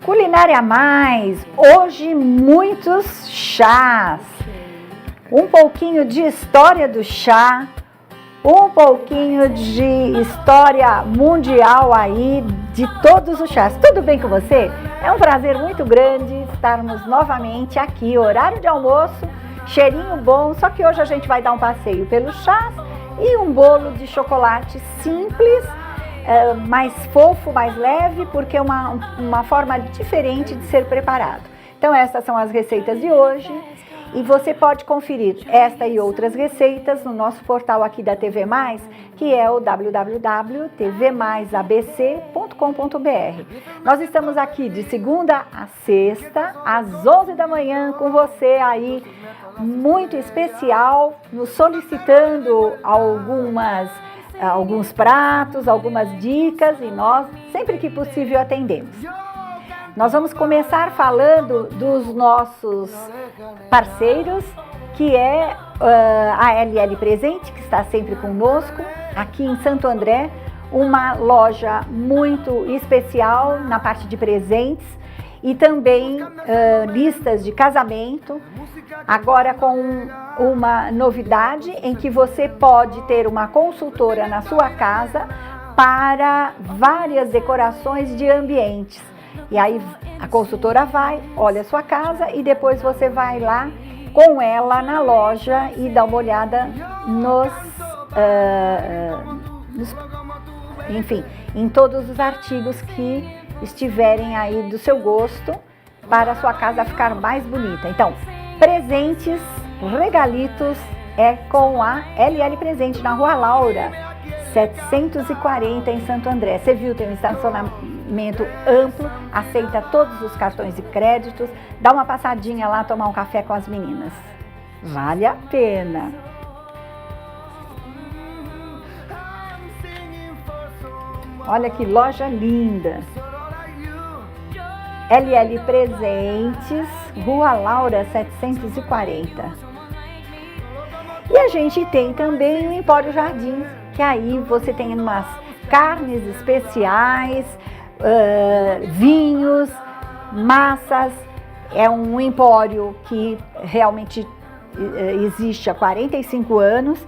Culinária Mais, hoje muitos chás, um pouquinho de história do chá, um pouquinho de história mundial aí de todos os chás. Tudo bem com você? É um prazer muito grande estarmos novamente aqui, horário de almoço, cheirinho bom, só que hoje a gente vai dar um passeio pelos chás e um bolo de chocolate simples, mais fofo, mais leve, porque é uma forma diferente de ser preparado. Então essas são as receitas de hoje e você pode conferir esta e outras receitas no nosso portal aqui da TV Mais, que é o www.tvmaisabc.com.br. Nós estamos aqui de segunda a sexta, às 11 da manhã, com você aí, muito especial, nos solicitando alguns pratos, algumas dicas e nós, sempre que possível, atendemos. Nós vamos começar falando dos nossos parceiros, que é a LL Presente, que está sempre conosco, aqui em Santo André, uma loja muito especial na parte de presentes e também listas de casamento, agora com uma novidade em que você pode ter uma consultora na sua casa para várias decorações de ambientes. E aí a consultora vai, olha a sua casa e depois você vai lá com ela na loja e dá uma olhada enfim, em todos os artigos que estiverem aí do seu gosto para a sua casa ficar mais bonita. Então, presentes, regalitos é com a LL Presente na Rua Laura, 740 em Santo André. Você viu, tem um estacionamento amplo, aceita todos os cartões de créditos. Dá uma passadinha lá, tomar um café com as meninas. Vale a pena. Olha que loja linda. LL Presentes, Rua Laura 740. E a gente tem também o Empório Jardim, que aí você tem umas carnes especiais, vinhos, massas. É um empório que realmente existe há 45 anos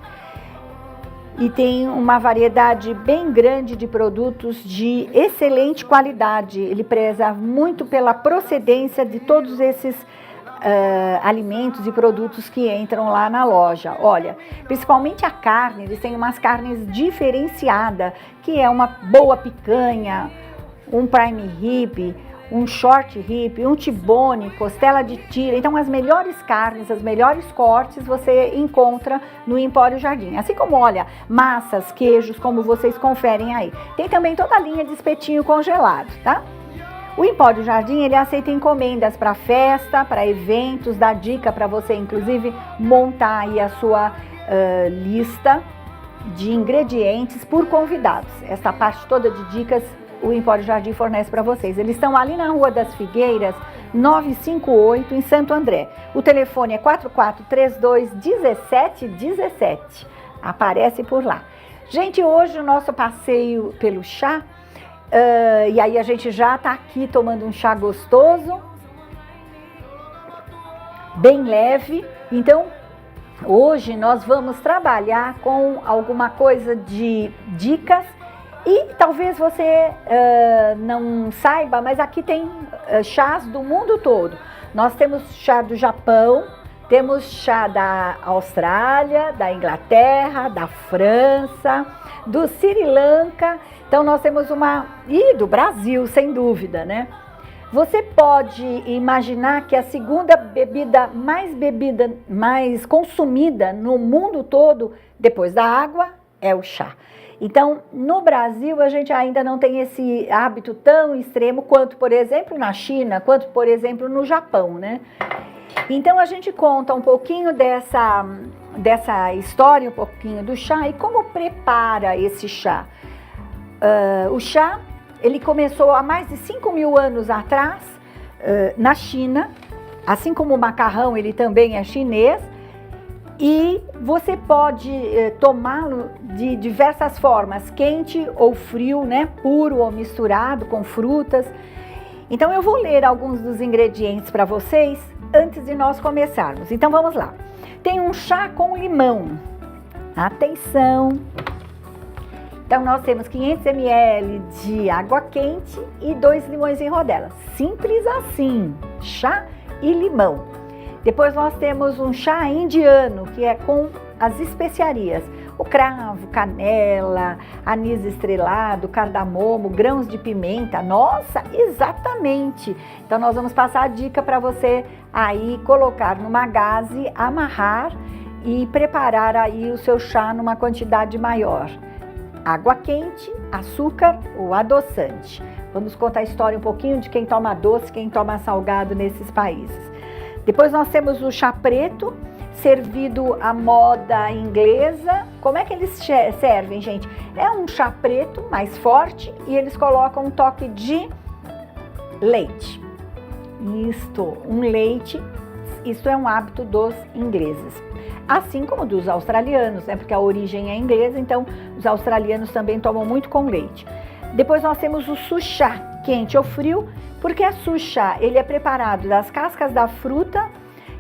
e tem uma variedade bem grande de produtos de excelente qualidade. Ele preza muito pela procedência de todos esses alimentos e produtos que entram lá na loja. Olha, principalmente a carne, eles têm umas carnes diferenciadas, que é uma boa picanha, um prime rib, um short rib, um tibone, costela de tira. Então as melhores carnes, os melhores cortes você encontra no Empório Jardim. Assim como, olha, massas, queijos, como vocês conferem aí. Tem também toda a linha de espetinho congelado, tá? O Empório Jardim, ele aceita encomendas para festa, para eventos, dá dica para você, inclusive, montar aí a sua lista de ingredientes por convidados. Essa parte toda de dicas o Empório Jardim fornece para vocês. Eles estão ali na Rua das Figueiras, 958, em Santo André. O telefone é 4432-1717. Aparece por lá. Gente, hoje o nosso passeio pelo chá, e aí a gente já está aqui tomando um chá gostoso, bem leve. Então, hoje nós vamos trabalhar com alguma coisa de dicas e talvez você não saiba, mas aqui tem chás do mundo todo. Nós temos chá do Japão, temos chá da Austrália, da Inglaterra, da França, do Sri Lanka. Então nós temos e do Brasil, sem dúvida, né? Você pode imaginar que a segunda bebida mais consumida no mundo todo, depois da água, é o chá. Então, no Brasil, a gente ainda não tem esse hábito tão extremo quanto, por exemplo, na China, quanto, por exemplo, no Japão, né? Então, a gente conta um pouquinho dessa história, um pouquinho do chá e como prepara esse chá. O chá, ele começou há mais de 5.000 anos atrás, na China, assim como o macarrão, ele também é chinês, e você pode tomá-lo de diversas formas, quente ou frio, né, puro ou misturado com frutas. Então eu vou ler alguns dos ingredientes para vocês antes de nós começarmos. Então vamos lá. Tem um chá com limão. Atenção! Então nós temos 500 ml de água quente e 2 limões em rodelas. Simples assim, chá e limão. Depois nós temos um chá indiano, que é com as especiarias. O cravo, canela, anis estrelado, cardamomo, grãos de pimenta. Nossa, exatamente! Então nós vamos passar a dica para você aí colocar numa gaze, amarrar e preparar aí o seu chá numa quantidade maior. Água quente, açúcar ou adoçante. Vamos contar a história um pouquinho de quem toma doce, quem toma salgado nesses países. Depois nós temos o chá preto, servido à moda inglesa. Como é que eles servem, gente? É um chá preto mais forte e eles colocam um toque de leite. Isto é um hábito dos ingleses. Assim como dos australianos, né? Porque a origem é inglesa, então os australianos também tomam muito com leite. Depois nós temos o suchá, quente ou frio, porque a suchá, ele é preparado das cascas da fruta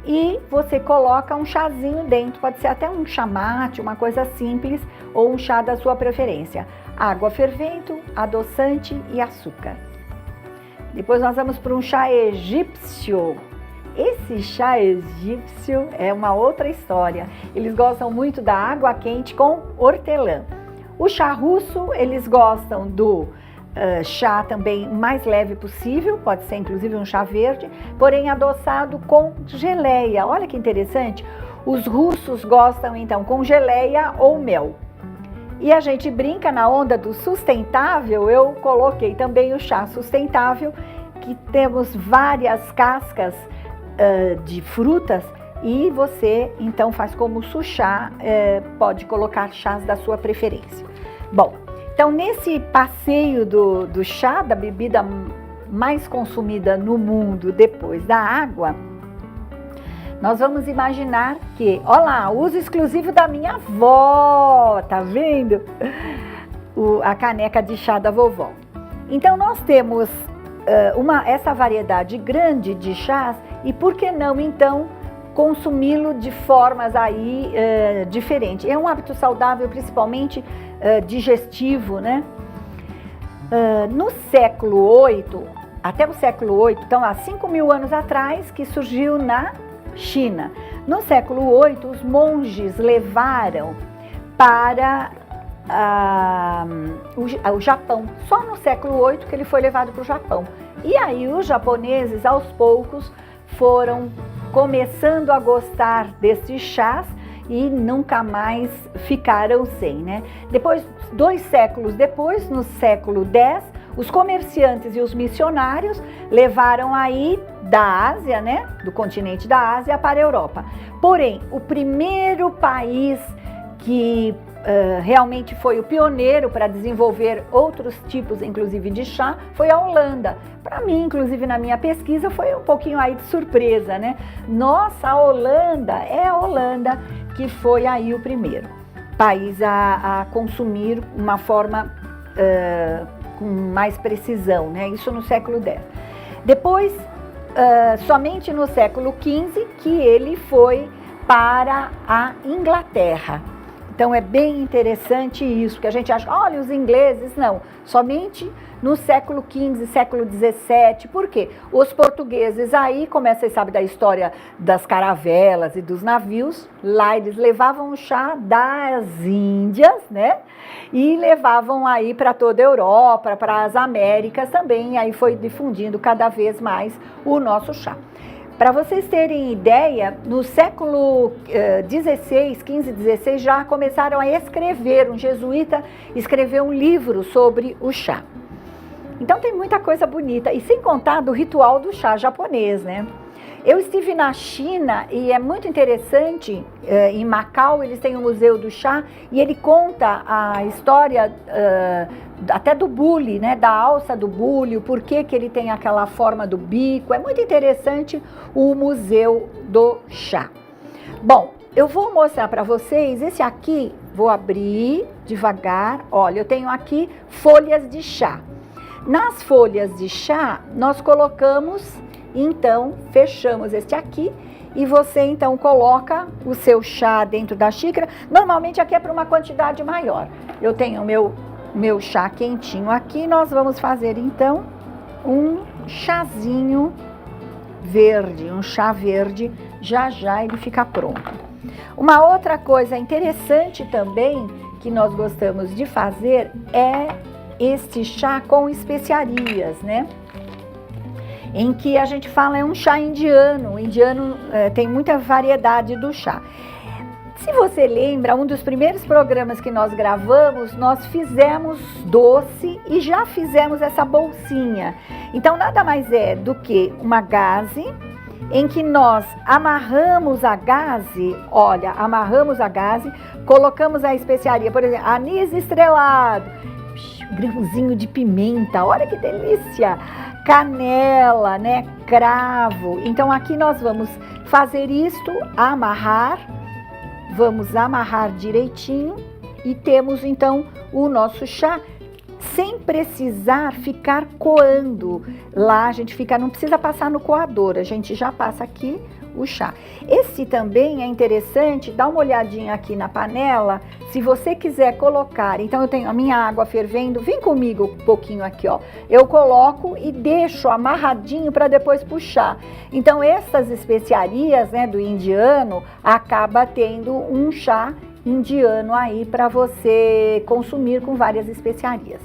e você coloca um chazinho dentro, pode ser até um chá mate, uma coisa simples, ou um chá da sua preferência. Água fervendo, adoçante e açúcar. Depois nós vamos para um chá egípcio. Esse chá egípcio é uma outra história. Eles gostam muito da água quente com hortelã. O chá russo, eles gostam do chá também mais leve possível, pode ser inclusive um chá verde, porém adoçado com geleia. Olha que interessante. Os russos gostam então com geleia ou mel. E a gente brinca na onda do sustentável, eu coloquei também o chá sustentável, que temos várias cascas de frutas e você então faz como suchá, pode colocar chás da sua preferência. Bom, então nesse passeio do chá, da bebida mais consumida no mundo depois da água, nós vamos imaginar que, olha lá, uso exclusivo da minha avó, tá vendo? A caneca de chá da vovó. Então nós temos essa variedade grande de chás e por que não então consumi-lo de formas aí diferentes. É um hábito saudável, principalmente digestivo, né? No século VIII, até o século VIII, então há 5.000 anos atrás, que surgiu na China. No século VIII, os monges levaram para o Japão. Só no século VIII que ele foi levado para o Japão. E aí os japoneses, aos poucos, foram começando a gostar desses chás e nunca mais ficaram sem, né? Depois, 2 séculos depois, no século X, os comerciantes e os missionários levaram aí da Ásia, né? Do continente da Ásia para a Europa. Porém, o primeiro país que realmente foi o pioneiro para desenvolver outros tipos, inclusive de chá, foi a Holanda. Para mim, inclusive na minha pesquisa, foi um pouquinho aí de surpresa, né? Nossa, a Holanda que foi aí o primeiro país a consumir uma forma com mais precisão, né? Isso no século X. Depois, somente no século XV, que ele foi para a Inglaterra. Então é bem interessante isso, que a gente acha, olha, os ingleses, não, somente no século XV, século XVII, por quê? Os portugueses aí, como vocês sabem da história das caravelas e dos navios, lá eles levavam o chá das Índias, né? E levavam aí para toda a Europa, para as Américas também, aí foi difundindo cada vez mais o nosso chá. Para vocês terem ideia, no século XVI, XV, XVI, já começaram a escrever, um jesuíta escreveu um livro sobre o chá. Então tem muita coisa bonita, e sem contar do ritual do chá japonês, né? Eu estive na China e é muito interessante, em Macau eles têm o Museu do Chá e ele conta a história até do bule, né, da alça do bule, o porquê que ele tem aquela forma do bico. É muito interessante o Museu do Chá. Bom, eu vou mostrar para vocês esse aqui, vou abrir devagar. Olha, eu tenho aqui folhas de chá. Nas folhas de chá, nós colocamos, então, fechamos este aqui e você, então, coloca o seu chá dentro da xícara. Normalmente aqui é para uma quantidade maior. Eu tenho o meu chá quentinho aqui, nós vamos fazer, então, um chazinho verde, um chá verde, já já ele fica pronto. Uma outra coisa interessante também que nós gostamos de fazer é este chá com especiarias, né? Em que a gente fala é um chá indiano. O indiano tem muita variedade do chá. Se você lembra, um dos primeiros programas que nós gravamos, nós fizemos doce e já fizemos essa bolsinha. Então, nada mais é do que uma gaze em que nós amarramos a gaze, olha, amarramos a gaze, colocamos a especiaria, por exemplo, anis estrelado, grãozinho de pimenta, olha que delícia, canela, né, cravo. Então, aqui nós vamos fazer isto, vamos amarrar direitinho e temos, então, o nosso chá sem precisar ficar coando. Lá a gente não precisa passar no coador, a gente já passa aqui o chá. Esse também é interessante, dá uma olhadinha aqui na panela, se você quiser colocar. Então eu tenho a minha água fervendo, vem comigo um pouquinho aqui, ó. Eu coloco e deixo amarradinho para depois puxar. Então essas especiarias, né, do indiano, acaba tendo um chá indiano aí para você consumir com várias especiarias.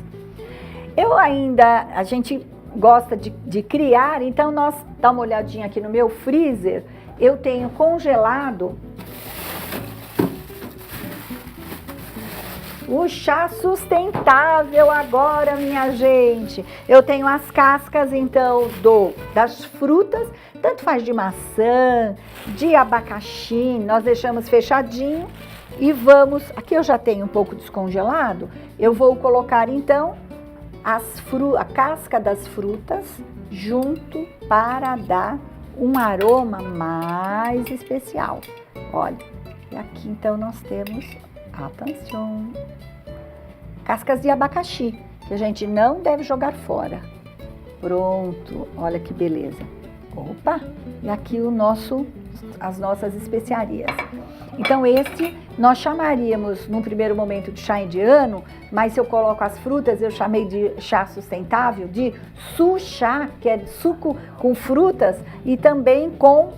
A gente gosta de criar, então nós dá uma olhadinha aqui no meu freezer, eu tenho congelado o chá sustentável agora, minha gente. Eu tenho as cascas, então, das frutas, tanto faz de maçã, de abacaxi, nós deixamos fechadinho e vamos, aqui eu já tenho um pouco descongelado, eu vou colocar, então, a casca das frutas junto para dar um aroma mais especial. Olha, e aqui então nós temos, atenção, cascas de abacaxi, que a gente não deve jogar fora. Pronto, olha que beleza. Opa, e aqui as nossas especiarias. Então este nós chamaríamos num primeiro momento de chá indiano, mas se eu coloco as frutas, eu chamei de chá sustentável, de su-chá, que é suco com frutas e também com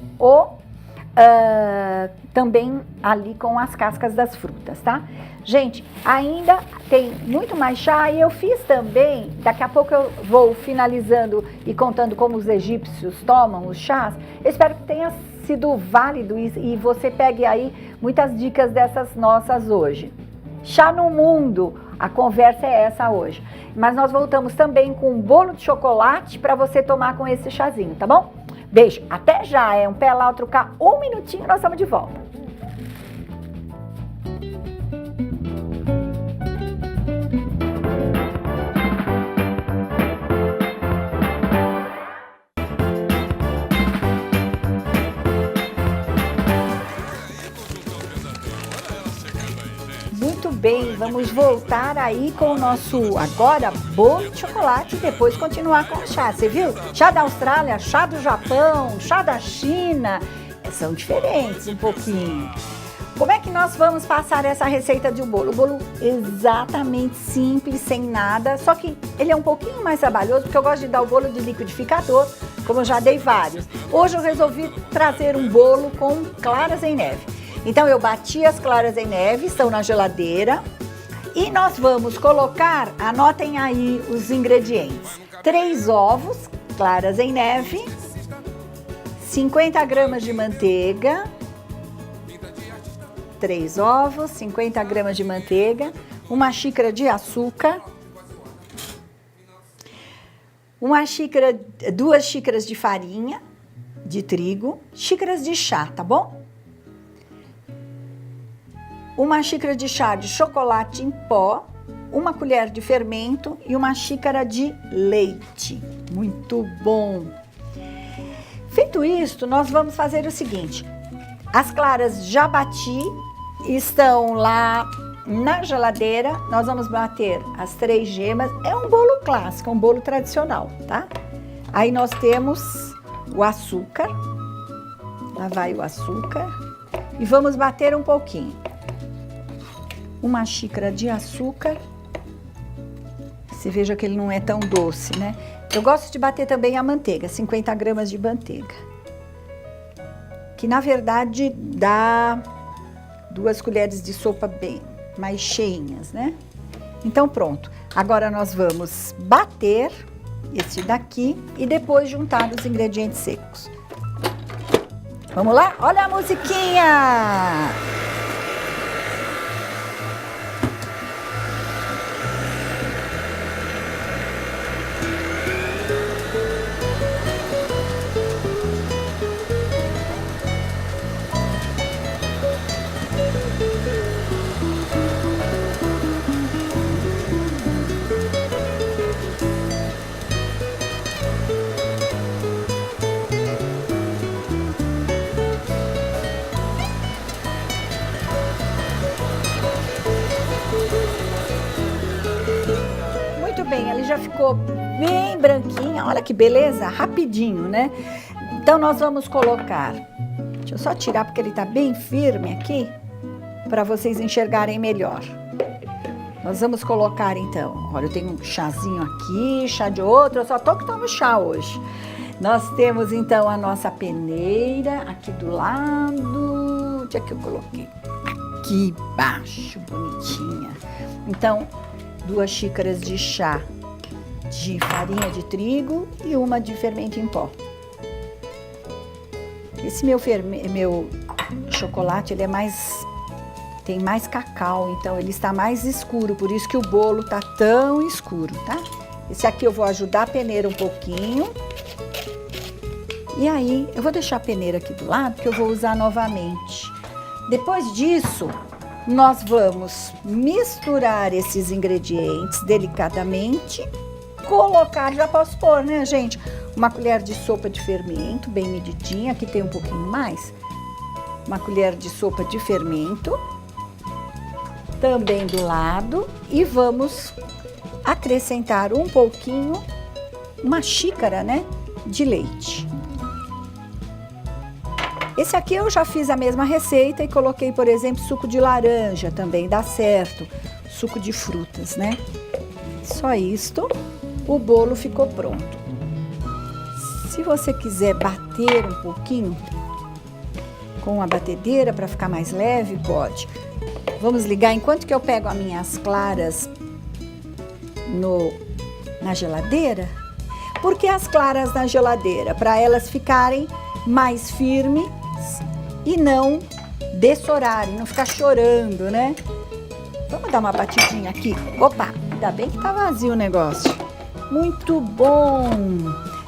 também ali com as cascas das frutas, tá? Gente, ainda tem muito mais chá e eu fiz também, daqui a pouco eu vou finalizando e contando como os egípcios tomam os chás. Eu espero que tenha sido válido e você pegue aí muitas dicas dessas nossas hoje. Chá no mundo, a conversa é essa hoje. Mas nós voltamos também com um bolo de chocolate para você tomar com esse chazinho, tá bom? Beijo, até já, é um pé lá, outro cá, um minutinho, nós estamos de volta. Muito bem, vamos voltar aí com o nosso agora bolo de chocolate e depois continuar com o chá. Você viu? Chá da Austrália, chá do Japão, chá da China, são diferentes um pouquinho. Como é que nós vamos passar essa receita de um bolo? O bolo exatamente simples, sem nada, só que ele é um pouquinho mais trabalhoso, porque eu gosto de dar o bolo de liquidificador, como eu já dei vários. Hoje eu resolvi trazer um bolo com claras em neve. Então eu bati as claras em neve, estão na geladeira, e nós vamos colocar, anotem aí os ingredientes: 3 ovos, claras em neve, 50 gramas de manteiga, 3 ovos, 50 gramas de manteiga, 1 xícara de açúcar, 2 xícaras de farinha de trigo, xícaras de chá, tá bom? 1 xícara de chá de chocolate em pó, 1 colher de fermento e 1 xícara de leite. Muito bom! Feito isto, nós vamos fazer o seguinte: as claras já bati, estão lá na geladeira, nós vamos bater as 3 gemas. É um bolo clássico, um bolo tradicional, tá? Aí nós temos o açúcar. Lá vai o açúcar. E vamos bater um pouquinho. 1 xícara de açúcar. Você veja que ele não é tão doce, né? Eu gosto de bater também a manteiga, 50 gramas de manteiga. Que na verdade dá 2 colheres de sopa bem mais cheinhas, né? Então pronto. Agora nós vamos bater esse daqui e depois juntar os ingredientes secos. Vamos lá? Olha a musiquinha! Bem, ele já ficou bem branquinha, olha que beleza, rapidinho, né? Então nós vamos colocar, deixa eu só tirar porque ele tá bem firme aqui, para vocês enxergarem melhor. Nós vamos colocar então, olha, eu tenho um chazinho aqui, chá de outro, eu só tô que tomo chá hoje. Nós temos então a nossa peneira aqui do lado, onde é que eu coloquei? Aqui embaixo, bonitinha. Então, 2 xícaras de chá de farinha de trigo e 1 de fermento em pó. Esse meu chocolate, ele tem mais cacau, então ele está mais escuro, por isso que o bolo tá tão escuro, tá? Esse aqui eu vou ajudar a peneira um pouquinho. E aí, eu vou deixar a peneira aqui do lado, porque eu vou usar novamente. Depois disso, nós vamos misturar esses ingredientes delicadamente, colocar, já posso pôr, né, gente? 1 colher de sopa de fermento, bem medidinha, aqui tem um pouquinho mais. 1 colher de sopa de fermento, também do lado, e vamos acrescentar um pouquinho, 1 xícara, né, de leite. Esse aqui eu já fiz a mesma receita e coloquei, por exemplo, suco de laranja, também dá certo. Suco de frutas, né? Só isto, o bolo ficou pronto. Se você quiser bater um pouquinho com a batedeira para ficar mais leve, pode. Vamos ligar enquanto que eu pego as minhas claras na geladeira. Por que as claras na geladeira? Para elas ficarem mais firmes e não dessorarem, não ficar chorando, né? Vamos dar uma batidinha aqui. Opa, ainda bem que tá vazio o negócio. Muito bom!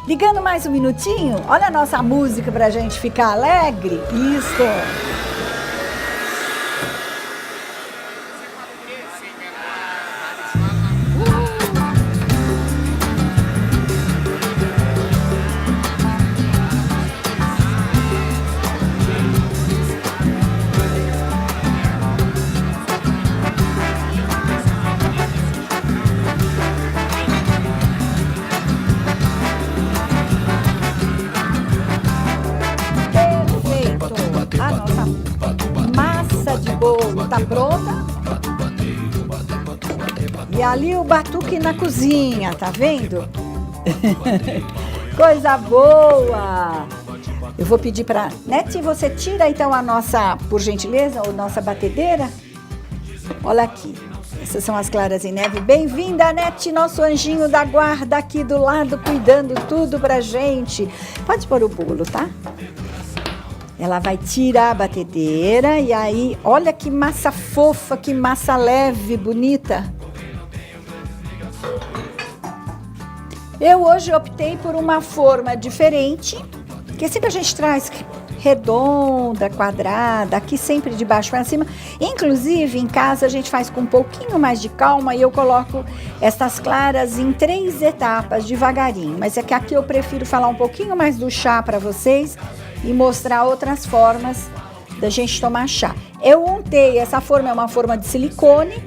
Ligando mais um minutinho, olha a nossa música pra gente ficar alegre. Isso! Tá pronta? E ali o batuque na cozinha, tá vendo? Coisa boa! Eu vou pedir pra Nete, você tira então a nossa, por gentileza, a nossa batedeira. Olha aqui, essas são as claras em neve. Bem-vinda, Nete, nosso anjinho da guarda aqui do lado, cuidando tudo pra gente. Pode pôr o bolo, tá? Ela vai tirar a batedeira e aí, olha que massa fofa, que massa leve, bonita. Eu hoje optei por uma forma diferente, que sempre a gente traz redonda, quadrada, aqui sempre de baixo para cima. Inclusive, em casa a gente faz com um pouquinho mais de calma e eu coloco essas claras em 3 etapas, devagarinho. Mas é que aqui eu prefiro falar um pouquinho mais do chá para vocês e mostrar outras formas da gente tomar chá. Eu untei, essa forma é uma forma de silicone,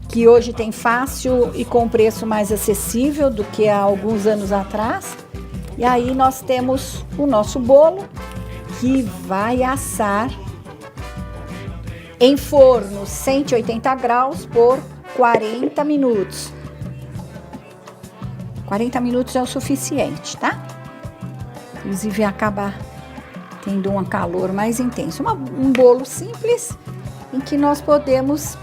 que hoje tem fácil e com preço mais acessível do que há alguns anos atrás. E aí nós temos o nosso bolo, que vai assar em forno 180 graus por 40 minutos. 40 minutos é o suficiente, tá? Inclusive acabar tendo um calor mais intenso. Um bolo simples em que nós podemos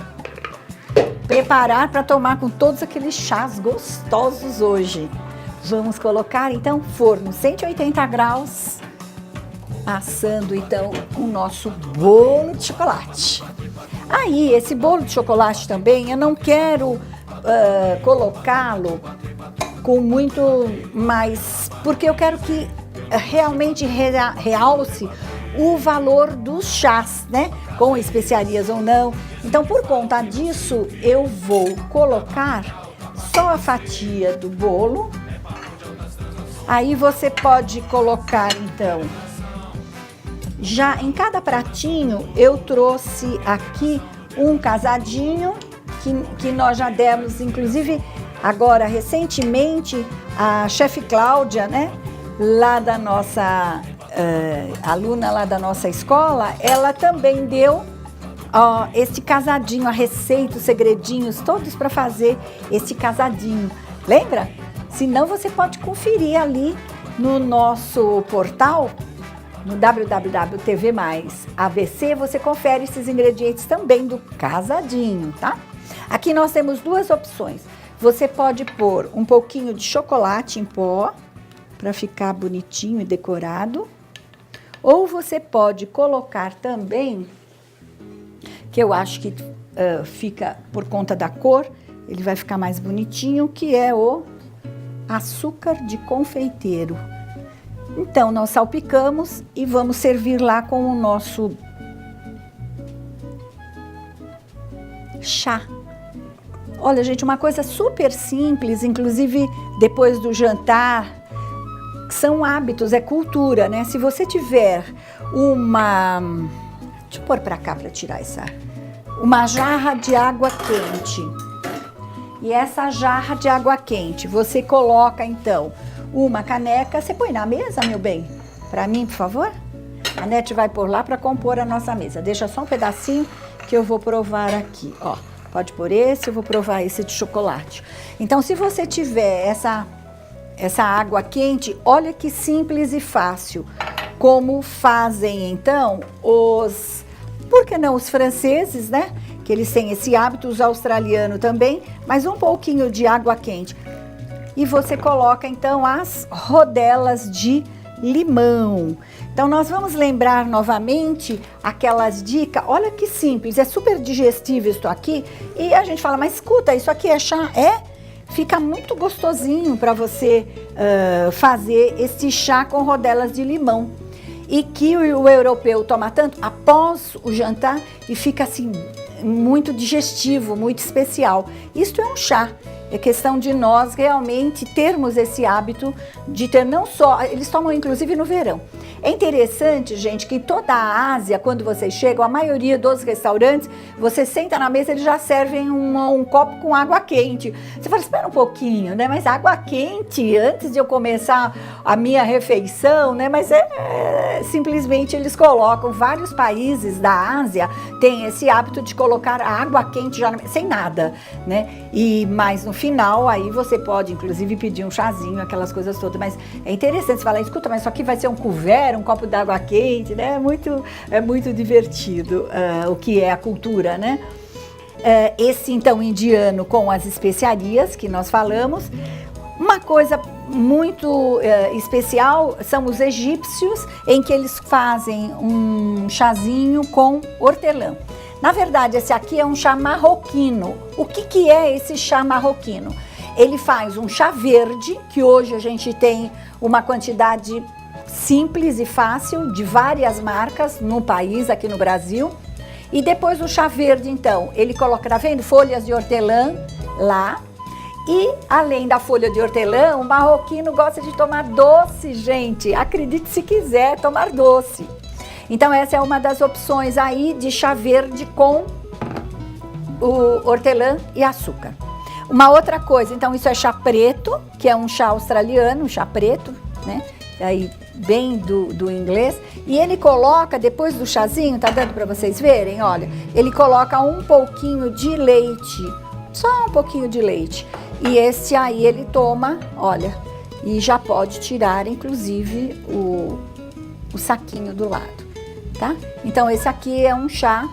preparar para tomar com todos aqueles chás gostosos hoje. Vamos colocar então forno 180 graus, assando então o nosso bolo de chocolate. Aí, esse bolo de chocolate também, eu não quero colocá-lo com muito mais, porque eu quero que realmente realce o valor dos chás, né? Com especiarias ou não. Então, por conta disso, eu vou colocar só a fatia do bolo. Aí você pode colocar, então, já em cada pratinho, eu trouxe aqui um casadinho que nós já demos, inclusive, agora, recentemente, a chefe Cláudia, né? Lá da nossa aluna lá da nossa escola, ela também deu esse casadinho, a receita, os segredinhos, todos para fazer esse casadinho. Lembra? Se não, você pode conferir ali no nosso portal, no www.tv+ABC, você confere esses ingredientes também do casadinho, tá? Aqui nós temos duas opções. Você pode pôr um pouquinho de chocolate em pó, para ficar bonitinho e decorado. Ou você pode colocar também, que eu acho que fica por conta da cor, ele vai ficar mais bonitinho, que é o açúcar de confeiteiro. Então, nós salpicamos e vamos servir lá com o nosso chá. Olha, gente, uma coisa super simples, inclusive depois do jantar, são hábitos, é cultura, né? Se você tiver uma... Deixa eu pôr pra cá pra tirar uma jarra de água quente. E essa jarra de água quente, você coloca, então, uma caneca. Você põe na mesa, meu bem? Pra mim, por favor? A Nete vai pôr lá pra compor a nossa mesa. Deixa só um pedacinho que eu vou provar aqui, ó. Pode pôr esse, eu vou provar esse de chocolate. Então, se você tiver essa água quente, olha que simples e fácil. Como fazem, então, por que não os franceses, né? Que eles têm esse hábito, os australianos também, mas um pouquinho de água quente. E você coloca, então, as rodelas de limão. Então, nós vamos lembrar novamente aquelas dicas. Olha que simples, é super digestivo isso aqui. E a gente fala, mas escuta, isso aqui é chá? Fica muito gostosinho para você fazer esse chá com rodelas de limão. E que o europeu toma tanto após o jantar e fica assim muito digestivo, muito especial. Isto é um chá. É questão de nós realmente termos esse hábito de ter não só... Eles tomam inclusive no verão. É interessante, gente, que em toda a Ásia, quando vocês chegam, a maioria dos restaurantes, você senta na mesa, eles já servem um copo com água quente. Você fala, espera um pouquinho, né? Mas água quente, antes de eu começar a minha refeição, né? Mas simplesmente eles colocam, vários países da Ásia têm esse hábito de colocar a água quente já sem nada, né? Mas no final, aí você pode, inclusive, pedir um chazinho, aquelas coisas todas. Mas é interessante você falar, escuta, mas isso aqui vai ser um couvert, um copo d'água quente, né? É muito divertido o que é a cultura, né? Esse, então, indiano com as especiarias que nós falamos. Uma coisa muito especial são os egípcios, em que eles fazem um chazinho com hortelã. Na verdade, esse aqui é um chá marroquino. O que é esse chá marroquino? Ele faz um chá verde, que hoje a gente tem uma quantidade simples e fácil de várias marcas no país, aqui no Brasil. E depois o chá verde, então, ele coloca, tá vendo? Folhas de hortelã lá. E, além da folha de hortelã, o marroquino gosta de tomar doce, gente. Acredite se quiser, tomar doce. Então essa é uma das opções aí de chá verde com o hortelã e açúcar. Uma outra coisa, então isso é chá preto, que é um chá australiano, um chá preto, né? Aí bem do inglês. E ele coloca, depois do chazinho, tá dando para vocês verem? Olha, ele coloca um pouquinho de leite, só um pouquinho de leite. E esse aí ele toma, olha, e já pode tirar, inclusive, o saquinho do lado, tá? Então esse aqui é um chá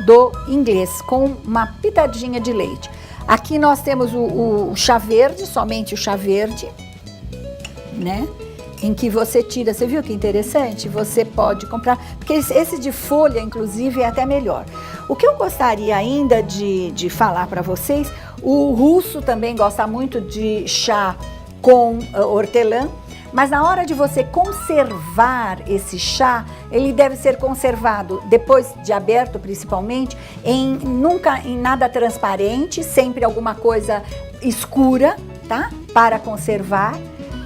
do inglês, com uma pitadinha de leite. Aqui nós temos o chá verde, somente o chá verde, né? Em que você tira, você viu que interessante? Você pode comprar, porque esse de folha, inclusive, é até melhor. O que eu gostaria ainda de falar para vocês, o russo também gosta muito de chá com hortelã, mas na hora de você conservar esse chá, ele deve ser conservado, depois de aberto principalmente, nunca em nada transparente, sempre alguma coisa escura, tá? Para conservar.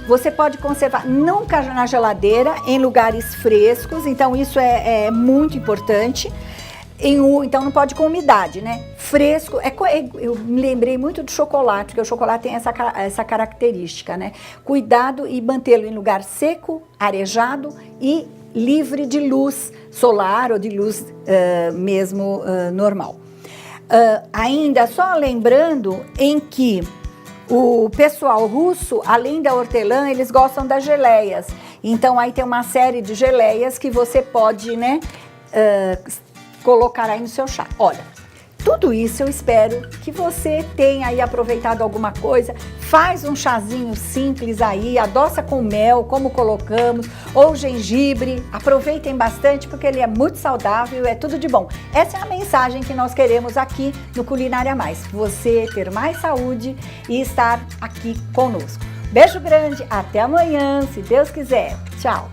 Você pode conservar nunca na geladeira, em lugares frescos, então isso é muito importante. Então não pode com umidade, né? Fresco, eu me lembrei muito do chocolate, porque o chocolate tem essa característica, né? Cuidado e mantê-lo em lugar seco, arejado e livre de luz solar ou de luz mesmo normal. Ainda só lembrando em que o pessoal russo, além da hortelã, eles gostam das geleias. Então aí tem uma série de geleias que você pode, né, colocar aí no seu chá. Olha, tudo isso eu espero que você tenha aí aproveitado alguma coisa. Faz um chazinho simples aí, adoça com mel, como colocamos, ou gengibre. Aproveitem bastante porque ele é muito saudável, é tudo de bom. Essa é a mensagem que nós queremos aqui no Culinária Mais. Você ter mais saúde e estar aqui conosco. Beijo grande, até amanhã, se Deus quiser. Tchau!